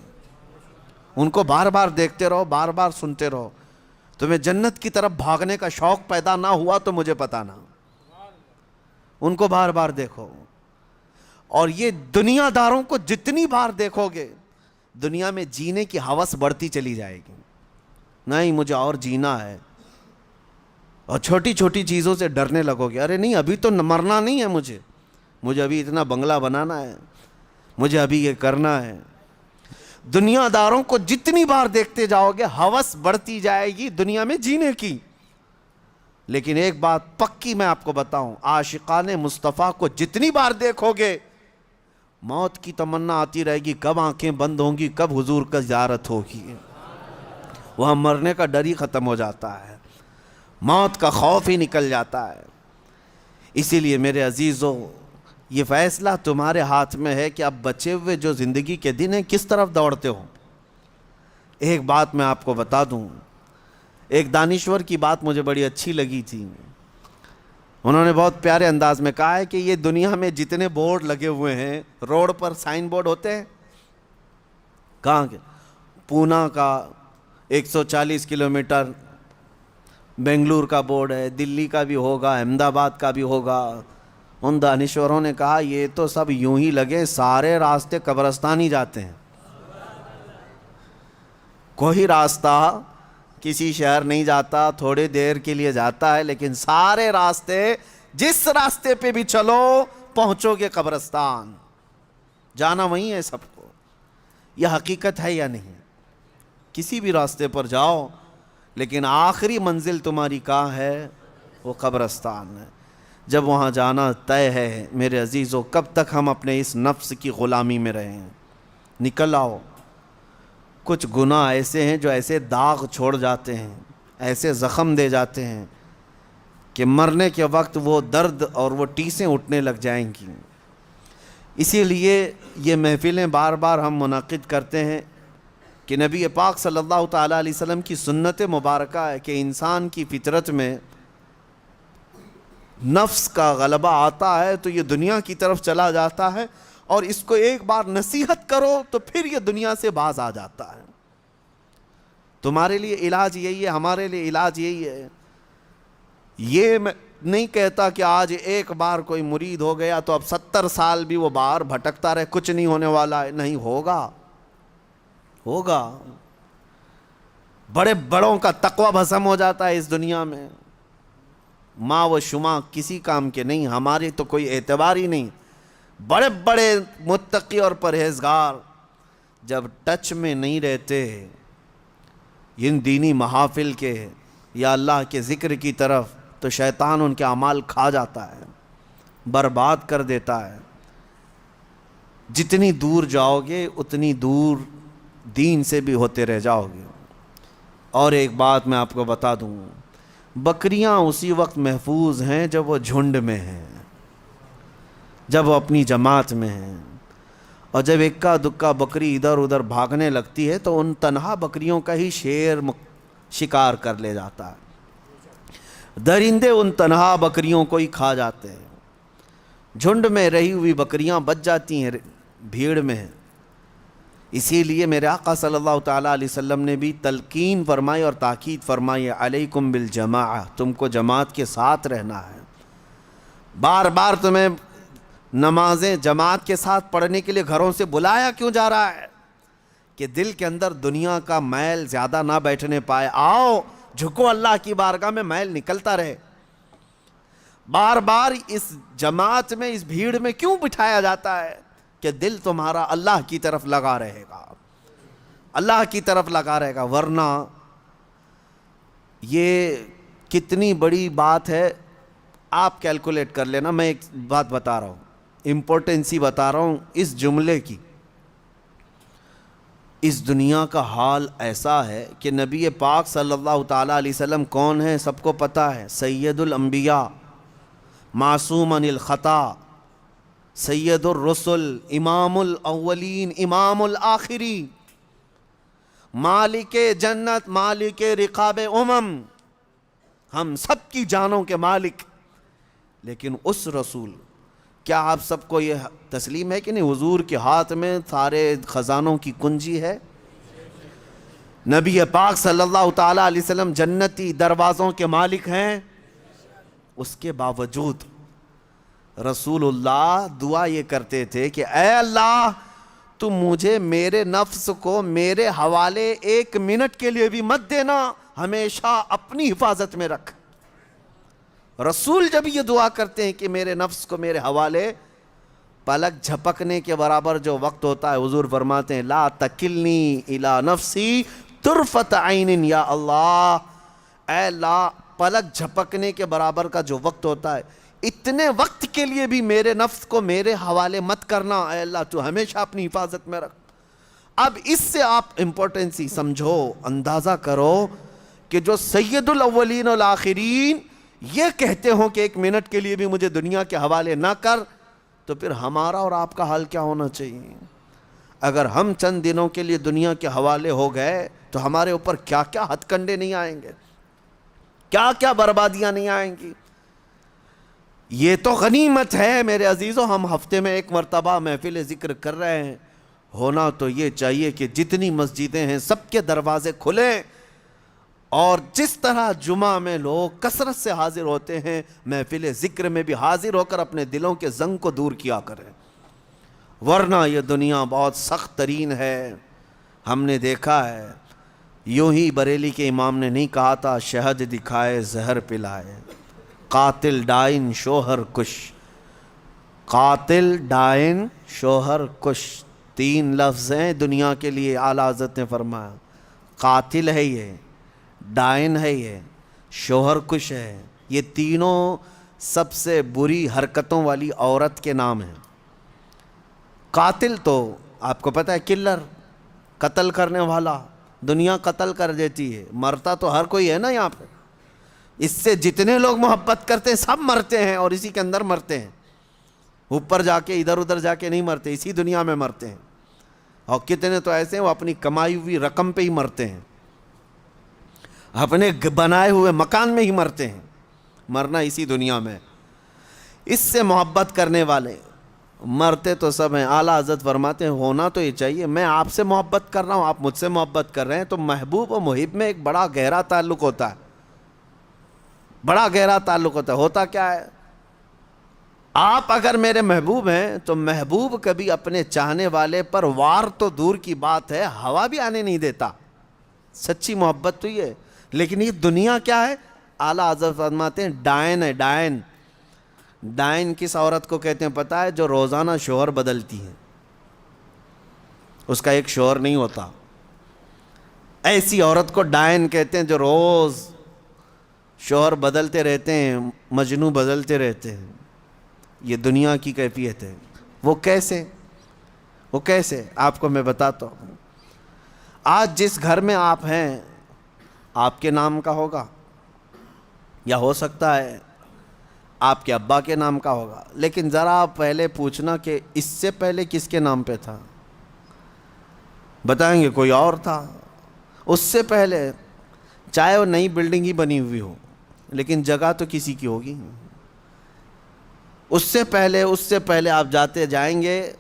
ان کو بار بار دیکھتے رہو، بار بار سنتے رہو۔ تمہیں جنت کی طرف بھاگنے کا شوق پیدا نہ ہوا تو مجھے پتا نہ، ان کو بار بار دیکھو۔ اور یہ دنیا داروں کو جتنی بار دیکھو گے، دنیا میں جینے کی ہوس بڑھتی چلی جائے گی، نہیں مجھے اور جینا ہے، اور چھوٹی چھوٹی چیزوں سے ڈرنے لگو گے، ارے نہیں ابھی تو مرنا نہیں ہے، مجھے ابھی اتنا بنگلہ بنانا ہے، مجھے ابھی یہ کرنا ہے۔ دنیا داروں کو جتنی بار دیکھتے جاؤ گے ہوس بڑھتی جائے گی دنیا میں جینے کی، لیکن ایک بات پکی میں آپ کو بتاؤں، عاشقان مصطفیٰ کو جتنی بار دیکھو گے موت کی تمنا آتی رہے گی، کب آنکھیں بند ہوں گی، کب حضور کا زیارت ہوگی۔ وہاں مرنے کا ڈر ہی ختم ہو جاتا ہے، موت کا خوف ہی نکل جاتا ہے۔ اسی لیے میرے عزیزو، یہ فیصلہ تمہارے ہاتھ میں ہے کہ اب بچے ہوئے جو زندگی کے دن ہیں کس طرف دوڑتے ہو۔ ایک بات میں آپ کو بتا دوں، ایک دانشور کی بات مجھے بڑی اچھی لگی تھی، انہوں نے بہت پیارے انداز میں کہا ہے کہ یہ دنیا میں جتنے بورڈ لگے ہوئے ہیں، روڈ پر سائن بورڈ ہوتے ہیں، کہاں کے؟ پونا کا 140 کلومیٹر، بنگلور کا بورڈ ہے، دلی کا بھی ہوگا، احمد آباد کا بھی ہوگا۔ ان دانشوروں نے کہا یہ تو سب یوں ہی لگے، سارے راستے قبرستان ہی جاتے ہیں، کوئی راستہ کسی شہر نہیں جاتا، تھوڑی دیر کے لیے جاتا ہے، لیکن سارے راستے، جس راستے پہ بھی چلو پہنچو گے قبرستان، جانا وہیں ہے سب کو۔ یہ حقیقت ہے یا نہیں؟ کسی بھی راستے پر جاؤ، لیکن آخری منزل تمہاری کہاں ہے؟ وہ قبرستان ہے۔ جب وہاں جانا طے ہے میرے عزیزو، کب تک ہم اپنے اس نفس کی غلامی میں رہیں؟ نکل آؤ۔ کچھ گناہ ایسے ہیں جو ایسے داغ چھوڑ جاتے ہیں، ایسے زخم دے جاتے ہیں کہ مرنے کے وقت وہ درد اور وہ ٹیسیں اٹھنے لگ جائیں گی۔ اسی لیے یہ محفلیں بار بار ہم منعقد کرتے ہیں کہ نبی پاک صلی اللہ تعالیٰ علیہ وسلم کی سنت مبارکہ ہے کہ انسان کی فطرت میں نفس کا غلبہ آتا ہے تو یہ دنیا کی طرف چلا جاتا ہے، اور اس کو ایک بار نصیحت کرو تو پھر یہ دنیا سے باز آ جاتا ہے۔ تمہارے لیے علاج یہی ہے، ہمارے لیے علاج یہی ہے۔ یہ میں نہیں کہتا کہ آج ایک بار کوئی مرید ہو گیا تو اب 70 سال بھی وہ باہر بھٹکتا رہے، کچھ نہیں ہونے والا ہے، نہیں ہوگا، بڑے بڑوں کا تقوی بھسم ہو جاتا ہے اس دنیا میں، ماں و شما کسی کام کے نہیں، ہماری تو کوئی اعتبار ہی نہیں۔ بڑے بڑے متقی اور پرہیزگار جب ٹچ میں نہیں رہتے ان دینی محافل کے یا اللہ کے ذکر کی طرف، تو شیطان ان کے اعمال کھا جاتا ہے، برباد کر دیتا ہے۔ جتنی دور جاؤ گے اتنی دور دین سے بھی ہوتے رہ جاؤ گے۔ اور ایک بات میں آپ کو بتا دوں، بکریاں اسی وقت محفوظ ہیں جب وہ جھنڈ میں ہیں، جب وہ اپنی جماعت میں ہیں، اور جب اکا دکا بکری ادھر ادھر بھاگنے لگتی ہے تو ان تنہا بکریوں کا ہی شیر شکار کر لے جاتا ہے، درندے ان تنہا بکریوں کو ہی کھا جاتے ہیں، جھنڈ میں رہی ہوئی بکریاں بچ جاتی ہیں بھیڑ میں۔ اسی لیے میرے آقا صلی اللہ تعالیٰ علیہ وسلم نے بھی تلقین فرمائی اور تاکید فرمائی، علیکم بالجماعہ، تم کو جماعت کے ساتھ رہنا ہے۔ بار بار تمہیں نمازیں جماعت کے ساتھ پڑھنے کے لیے گھروں سے بلایا کیوں جا رہا ہے؟ کہ دل کے اندر دنیا کا میل زیادہ نہ بیٹھنے پائے۔ آؤ جھکو اللہ کی بارگاہ میں، میل نکلتا رہے۔ بار بار اس جماعت میں، اس بھیڑ میں کیوں بٹھایا جاتا ہے؟ کہ دل تمہارا اللہ کی طرف لگا رہے گا، اللہ کی طرف لگا رہے گا۔ ورنہ یہ کتنی بڑی بات ہے، آپ کیلکولیٹ کر لینا۔ میں ایک بات بتا رہا ہوں، امپورٹنسی بتا رہا ہوں اس جملے کی۔ اس دنیا کا حال ایسا ہے کہ نبی پاک صلی اللہ تعالیٰ علیہ وسلم کون ہے سب کو پتہ ہے، سید الانبیاء، معصوم عن الخطا، سید الرسل، امام الاولین امام الآخرین، مالک جنت، مالک رقاب ہم سب کی جانوں کے مالک۔ لیکن اس رسول، کیا آپ سب کو یہ تسلیم ہے کہ نہیں، حضور کے ہاتھ میں سارے خزانوں کی کنجی ہے؟ نبی پاک صلی اللہ تعالیٰ علیہ وسلم جنتی دروازوں کے مالک ہیں۔ اس کے باوجود رسول اللہ دعا یہ کرتے تھے کہ اے اللہ، تم مجھے میرے نفس کو میرے حوالے ایک منٹ کے لیے بھی مت دینا، ہمیشہ اپنی حفاظت میں رکھ۔ رسول جب یہ دعا کرتے ہیں کہ میرے نفس کو میرے حوالے، پلک جھپکنے کے برابر جو وقت ہوتا ہے، حضور فرماتے ہیں لا تکلنی الی نفسی طرفت عین، یا اللہ، اے اللہ، پلک جھپکنے کے برابر کا جو وقت ہوتا ہے، اتنے وقت کے لیے بھی میرے نفس کو میرے حوالے مت کرنا، اے اللہ تو ہمیشہ اپنی حفاظت میں رکھ۔ اب اس سے آپ امپورٹنسی سمجھو، اندازہ کرو کہ جو سید الاولین والآخرین یہ کہتے ہوں کہ ایک منٹ کے لیے بھی مجھے دنیا کے حوالے نہ کر، تو پھر ہمارا اور آپ کا حال کیا ہونا چاہیے؟ اگر ہم چند دنوں کے لیے دنیا کے حوالے ہو گئے تو ہمارے اوپر کیا کیا ہتھ کنڈے نہیں آئیں گے، کیا کیا بربادیاں نہیں آئیں گی۔ یہ تو غنیمت ہے میرے عزیزوں، ہم ہفتے میں ایک مرتبہ محفل ذکر کر رہے ہیں، ہونا تو یہ چاہیے کہ جتنی مسجدیں ہیں سب کے دروازے کھلیں، اور جس طرح جمعہ میں لوگ کثرت سے حاضر ہوتے ہیں، محفل ذکر میں بھی حاضر ہو کر اپنے دلوں کے زنگ کو دور کیا کریں۔ ورنہ یہ دنیا بہت سخت ترین ہے۔ ہم نے دیکھا ہے، یوں ہی بریلی کے امام نے نہیں کہا تھا شہد دکھائے زہر پلائے، قاتل ڈائن شوہر کش، قاتل ڈائن شوہر کش، تین لفظ ہیں دنیا کے لیے۔ اعلیٰ حضرت نے فرمایا قاتل ہے یہ، ڈائن ہے یہ، شوہر کش ہے، یہ تینوں سب سے بری حرکتوں والی عورت کے نام ہیں۔ قاتل تو آپ کو پتہ ہے، کلر، قتل کرنے والا، دنیا قتل کر دیتی ہے، مرتا تو ہر کوئی ہے نا یہاں پہ، اس سے جتنے لوگ محبت کرتے ہیں سب مرتے ہیں اور اسی کے اندر مرتے ہیں، اوپر جا کے ادھر ادھر جا کے نہیں مرتے، اسی دنیا میں مرتے ہیں۔ اور کتنے تو ایسے ہیں وہ اپنی کمائی ہوئی رقم پہ ہی مرتے ہیں، اپنے بنائے ہوئے مکان میں ہی مرتے ہیں، مرنا اسی دنیا میں۔ اس سے محبت کرنے والے مرتے تو سب ہیں۔ اعلیٰ حضرت فرماتے ہیں ہونا تو یہ چاہیے، میں آپ سے محبت کر رہا ہوں، آپ مجھ سے محبت کر رہے ہیں، تو محبوب و محب میں ایک بڑا گہرا تعلق ہوتا ہے، بڑا گہرا تعلق ہوتا ہے۔ ہوتا کیا ہے، آپ اگر میرے محبوب ہیں تو محبوب کبھی اپنے چاہنے والے پر وار تو دور کی بات ہے، ہوا بھی آنے نہیں دیتا، سچی محبت تو یہ ہے۔ لیکن یہ دنیا کیا ہے، اعلیٰ حضرت فرماتے ہیں ڈائن ہے، ڈائن، ڈائن کس عورت کو کہتے ہیں پتہ ہے؟ جو روزانہ شوہر بدلتی ہے، اس کا ایک شوہر نہیں ہوتا، ایسی عورت کو ڈائن کہتے ہیں جو روز شوہر بدلتے رہتے ہیں، مجنوں بدلتے رہتے ہیں۔ یہ دنیا کی کیفیت ہے۔ وہ کیسے آپ کو میں بتاتا ہوں۔ آج جس گھر میں آپ ہیں آپ کے نام کا ہوگا، یا ہو سکتا ہے آپ کے ابا کے نام کا ہوگا، لیکن ذرا پہلے پوچھنا کہ اس سے پہلے کس کے نام پہ تھا؟ بتائیں گے کوئی اور تھا۔ اس سے پہلے چاہے وہ نئی بلڈنگ ہی بنی ہوئی ہو، لیکن جگہ تو کسی کی ہوگی۔ اس سے پہلے آپ جاتے جائیں گے،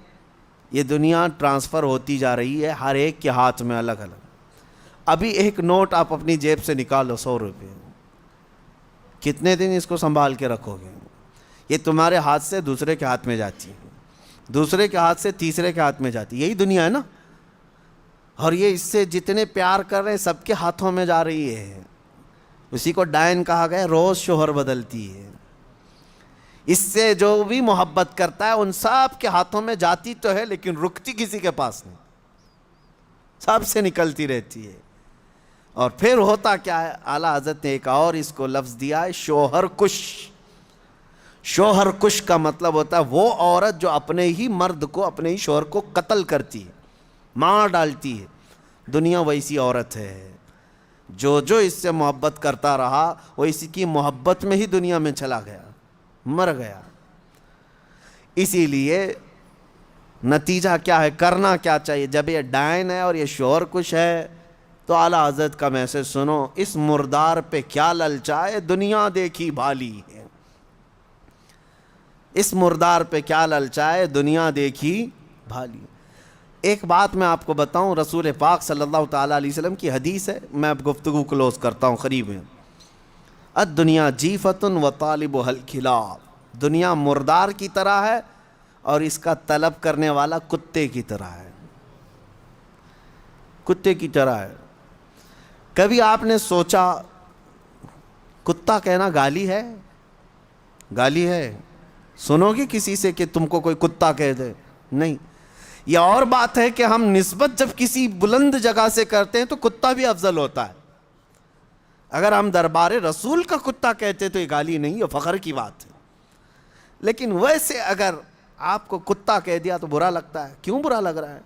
یہ دنیا ٹرانسفر ہوتی جا رہی ہے، ہر ایک کے ہاتھ میں الگ الگ۔ ابھی ایک نوٹ آپ اپنی جیب سے نکالو، 100 روپے، کتنے دن اس کو سنبھال کے رکھو گے؟ یہ تمہارے ہاتھ سے دوسرے کے ہاتھ میں جاتی ہے، دوسرے کے ہاتھ سے تیسرے کے ہاتھ میں جاتی ہے، یہی دنیا ہے نا۔ اور یہ اس سے جتنے پیار کر رہے ہیں سب کے ہاتھوں میں جا رہی ہے۔ اسی کو ڈائن کہا گیا، روز شوہر بدلتی ہے۔ اس سے جو بھی محبت کرتا ہے ان سب کے ہاتھوں میں جاتی تو ہے، لیکن رکتی کسی کے پاس نہیں، سب سے نکلتی رہتی ہے۔ اور پھر ہوتا کیا ہے؟ اعلیٰ حضرت نے ایک اور اس کو لفظ دیا ہے، شوہر کش۔ شوہر کش کا مطلب ہوتا ہے وہ عورت جو اپنے ہی مرد کو، اپنے ہی شوہر کو قتل کرتی ہے، مار ڈالتی ہے۔ دنیا ویسی عورت ہے، جو اس سے محبت کرتا رہا وہ اسی کی محبت میں ہی دنیا میں چلا گیا، مر گیا۔ اسی لیے نتیجہ کیا ہے؟ کرنا کیا چاہیے؟ جب یہ ڈائن ہے اور یہ شوہر کش ہے تو اعلیٰ حضرت کا میسج سنو، اس مردار پہ کیا للچائے، دنیا دیکھی بھالی ہے۔ اس مردار پہ کیا للچائے، دنیا دیکھی بھالی۔ ایک بات میں آپ کو بتاؤں، رسول پاک صلی اللہ تعالیٰ علیہ وسلم کی حدیث ہے، میں اب گفتگو کلوز کرتا ہوں قریب میں۔ الدنیا جیفۃ وطالبھا الکلاب، دنیا مردار کی طرح ہے اور اس کا طلب کرنے والا کتے کی طرح ہے، کتے کی طرح ہے۔ کبھی آپ نے سوچا کتا کہنا گالی ہے؟ گالی ہے؟ سنو گے کسی سے کہ تم کو کوئی کتا کہہ دے؟ نہیں۔ یہ اور بات ہے کہ ہم نسبت جب کسی بلند جگہ سے کرتے ہیں تو کتا بھی افضل ہوتا ہے۔ اگر ہم دربار رسول کا کتا کہتے تو یہ گالی نہیں، یہ فخر کی بات ہے۔ لیکن ویسے اگر آپ کو کتا کہہ دیا تو برا لگتا ہے۔ کیوں برا لگ رہا ہے؟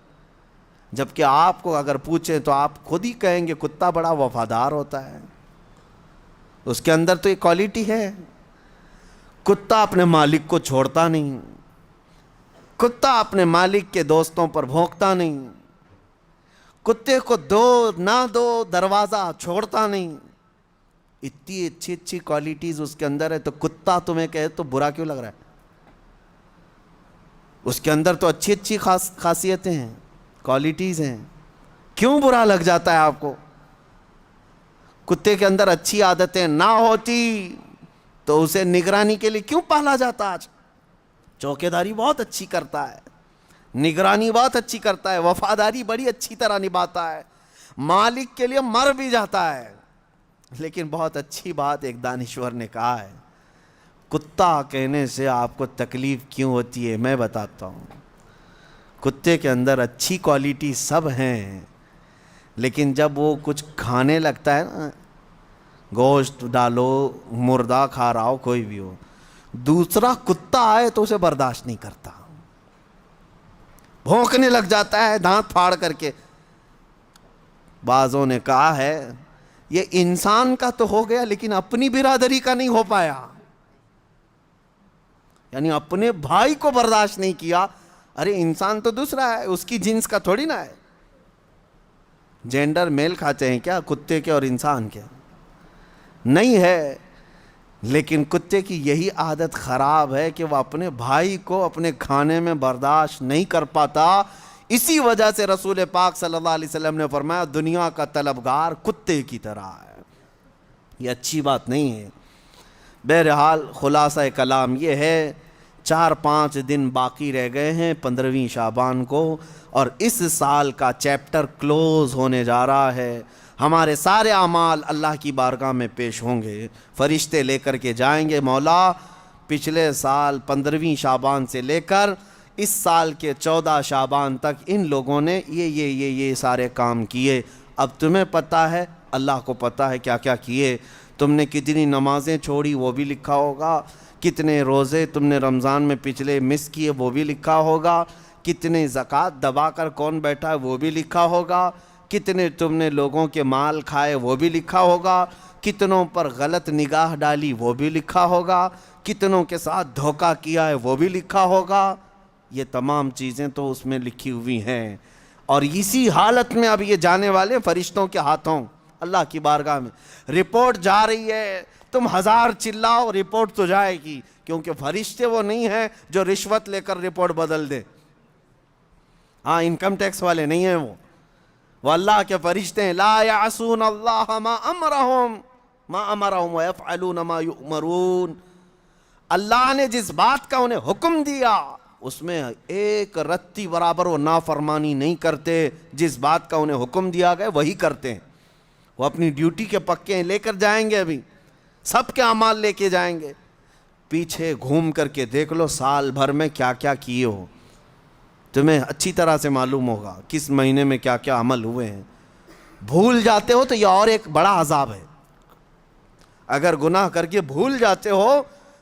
جبکہ آپ کو اگر پوچھیں تو آپ خود ہی کہیں گے کتا بڑا وفادار ہوتا ہے، اس کے اندر تو یہ کوالٹی ہے۔ کتا اپنے مالک کو چھوڑتا نہیں، کتا اپنے مالک کے دوستوں پر بھونکتا نہیں، کتے کو دو نہ دو دروازہ چھوڑتا نہیں۔ اتنی اچھی اچھی کوالٹیز اس کے اندر ہے، تو کتا تمہیں کہے تو برا کیوں لگ رہا ہے؟ اس کے اندر تو اچھی اچھی خاصیتیں ہیں، کوالٹیز ہیں، کیوں برا لگ جاتا ہے آپ کو؟ کتے کے اندر اچھی عادتیں نہ ہوتی تو اسے نگرانی کے لیے کیوں پالا جاتا؟ آج چوکیداری بہت اچھی کرتا ہے، نگرانی بہت اچھی کرتا ہے، وفاداری بڑی اچھی طرح نبھاتا ہے، مالک کے لیے مر بھی جاتا ہے۔ لیکن بہت اچھی بات ایک دانشور نے کہا ہے، کتا کہنے سے آپ کو تکلیف کیوں ہوتی ہے؟ میں بتاتا ہوں۔ کتے کے اندر اچھی کوالٹی سب ہیں، لیکن جب وہ کچھ کھانے لگتا ہے نا، گوشت ڈالو، مردہ کھا رہا ہو، کوئی بھی ہو، دوسرا کتا آئے تو اسے برداشت نہیں کرتا، بھونکنے لگ جاتا ہے دانت پھاڑ کر کے۔ بعضوں نے کہا ہے یہ انسان کا تو ہو گیا لیکن اپنی برادری کا نہیں ہو پایا، یعنی اپنے بھائی کو برداشت نہیں کیا۔ ارے انسان تو دوسرا ہے، اس کی جنس کا تھوڑی نہ ہے۔ جینڈر میل کھاتے ہیں کیا کتے کے اور انسان کے؟ نہیں ہے۔ لیکن کتے کی یہی عادت خراب ہے کہ وہ اپنے بھائی کو اپنے کھانے میں برداشت نہیں کر پاتا۔ اسی وجہ سے رسول پاک صلی اللہ علیہ وسلم نے فرمایا دنیا کا طلبگار کتے کی طرح ہے۔ یہ اچھی بات نہیں ہے۔ بہرحال خلاصہ کلام یہ ہے، 4-5 دن باقی رہ گئے ہیں 15ویں شعبان کو، اور اس سال کا چیپٹر کلوز ہونے جا رہا ہے۔ ہمارے سارے اعمال اللہ کی بارگاہ میں پیش ہوں گے، فرشتے لے کر کے جائیں گے، مولا پچھلے سال 15ویں شعبان سے لے کر اس سال کے 14 شعبان تک ان لوگوں نے یہ سارے کام کیے. اب تمہیں پتہ ہے، اللہ کو پتہ ہے کیا کیا کیے. تم نے کتنی نمازیں چھوڑی وہ بھی لکھا ہوگا، کتنے روزے تم نے رمضان میں پچھلے مس کیے وہ بھی لکھا ہوگا، کتنے زکوٰۃ دبا کر کون بیٹھا ہے وہ بھی لکھا ہوگا، کتنے تم نے لوگوں کے مال کھائے وہ بھی لکھا ہوگا، کتنوں پر غلط نگاہ ڈالی وہ بھی لکھا ہوگا، کتنوں کے ساتھ دھوکہ کیا ہے وہ بھی لکھا ہوگا. یہ تمام چیزیں تو اس میں لکھی ہوئی ہیں. اور اسی حالت میں اب یہ جانے والے فرشتوں کے ہاتھوں اللہ کی بارگاہ میں رپورٹ جا رہی ہے. تم 1000 چلاؤ رپورٹ تو جائے گی، کیونکہ فرشتے وہ نہیں ہیں جو رشوت لے کر رپورٹ بدل دے. ہاں، انکم ٹیکس والے نہیں ہیں وہ اللہ کے فرشتے ہیں. لا یعصون اللہ ما امرہم ویفعلون ما یؤمرون. اللہ نے جس بات کا انہیں حکم دیا اس میں ایک رتی برابر وہ نافرمانی نہیں کرتے. جس بات کا انہیں حکم دیا گیا وہی کرتے ہیں. وہ اپنی ڈیوٹی کے پکے لے کر جائیں گے، ابھی سب کے اعمال لے کے جائیں گے. پیچھے گھوم کر کے دیکھ لو سال بھر میں کیا کیا کیے ہو، تمہیں اچھی طرح سے معلوم ہوگا کس مہینے میں کیا کیا عمل ہوئے ہیں. بھول جاتے ہو تو یہ اور ایک بڑا عذاب ہے. اگر گناہ کر کے بھول جاتے ہو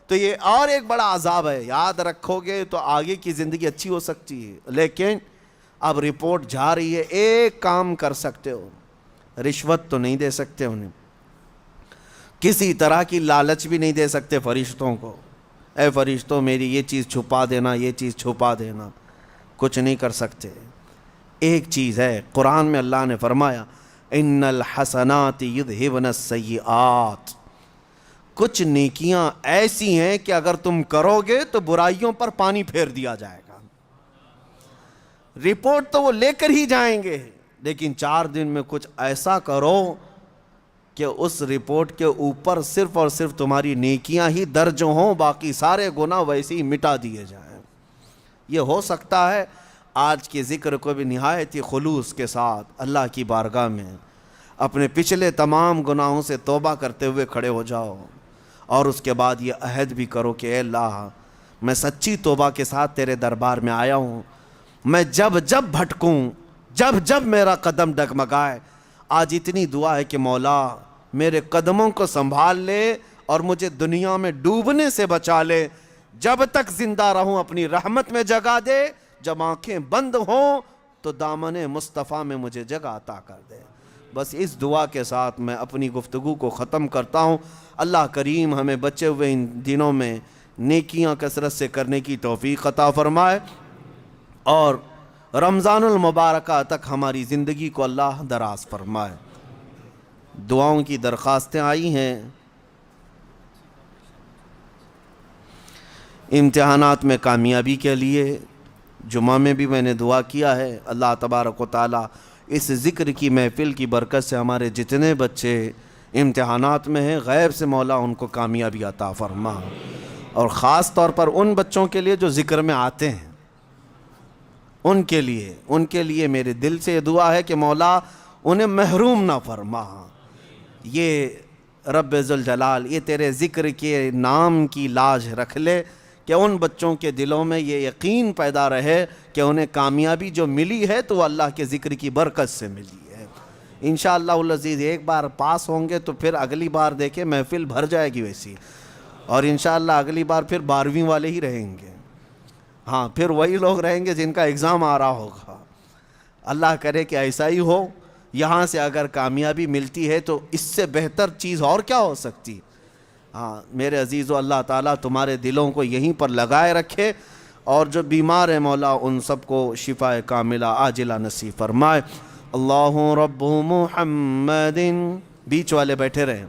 تو یہ اور ایک بڑا عذاب ہے. یاد رکھو گے تو آگے کی زندگی اچھی ہو سکتی ہے. لیکن اب رپورٹ جا رہی ہے. ایک کام کر سکتے ہو، رشوت تو نہیں دے سکتے انہیں، کسی طرح کی لالچ بھی نہیں دے سکتے فرشتوں کو. اے فرشتوں میری یہ چیز چھپا دینا، یہ چیز چھپا دینا، کچھ نہیں کر سکتے. ایک چیز ہے، قرآن میں اللہ نے فرمایا ان الحسنات یذہبن السیئات. کچھ نیکیاں ایسی ہیں کہ اگر تم کرو گے تو برائیوں پر پانی پھیر دیا جائے گا. رپورٹ تو وہ لے کر ہی جائیں گے، لیکن 4 دن میں کچھ ایسا کرو کہ اس رپورٹ کے اوپر صرف اور صرف تمہاری نیکیاں ہی درج ہوں، باقی سارے گناہ ویسے ہی مٹا دیے جائیں. یہ ہو سکتا ہے آج کے ذکر کو بھی نہایت ہی خلوص کے ساتھ اللہ کی بارگاہ میں اپنے پچھلے تمام گناہوں سے توبہ کرتے ہوئے کھڑے ہو جاؤ، اور اس کے بعد یہ عہد بھی کرو کہ اے اللہ میں سچی توبہ کے ساتھ تیرے دربار میں آیا ہوں. میں جب جب بھٹکوں، جب جب میرا قدم ڈگمگائے، آج اتنی دعا ہے کہ مولا میرے قدموں کو سنبھال لے اور مجھے دنیا میں ڈوبنے سے بچا لے. جب تک زندہ رہوں اپنی رحمت میں جگہ دے، جب آنکھیں بند ہوں تو دامن مصطفیٰ میں مجھے جگہ عطا کر دے. بس اس دعا کے ساتھ میں اپنی گفتگو کو ختم کرتا ہوں. اللہ کریم ہمیں بچے ہوئے ان دنوں میں نیکیاں کثرت سے کرنے کی توفیق عطا فرمائے، اور رمضان المبارکہ تک ہماری زندگی کو اللہ دراز فرمائے. دعاؤں کی درخواستیں آئی ہیں. امتحانات میں کامیابی کے لیے جمعہ میں بھی میں نے دعا کیا ہے. اللہ تبارک و تعالیٰ اس ذکر کی محفل کی برکت سے ہمارے جتنے بچے امتحانات میں ہیں، غیب سے مولا ان کو کامیابی عطا فرما. اور خاص طور پر ان بچوں کے لیے جو ذکر میں آتے ہیں، ان کے لیے میرے دل سے یہ دعا ہے کہ مولا انہیں محروم نہ فرما. یہ رب ذوالجلال یہ تیرے ذکر کے نام کی لاج رکھ لے کہ ان بچوں کے دلوں میں یہ یقین پیدا رہے کہ انہیں کامیابی جو ملی ہے تو وہ اللہ کے ذکر کی برکت سے ملی ہے. انشاءاللہ العزیز ایک بار پاس ہوں گے تو پھر اگلی بار دیکھیں محفل بھر جائے گی ویسی، اور انشاءاللہ اگلی بار پھر 12ویں والے ہی رہیں گے. ہاں، پھر وہی لوگ رہیں گے جن کا ایگزام آ رہا ہوگا. اللہ کرے کہ ایسا ہی ہو. یہاں سے اگر کامیابی ملتی ہے تو اس سے بہتر چیز اور کیا ہو سکتی. ہاں میرے عزیزو، اللہ تعالیٰ تمہارے دلوں کو یہیں پر لگائے رکھے، اور جو بیمار ہیں مولا ان سب کو شفا کاملہ عاجلہ نصیب فرمائے. اللہ رب محمد. بیچ والے بیٹھے رہیں.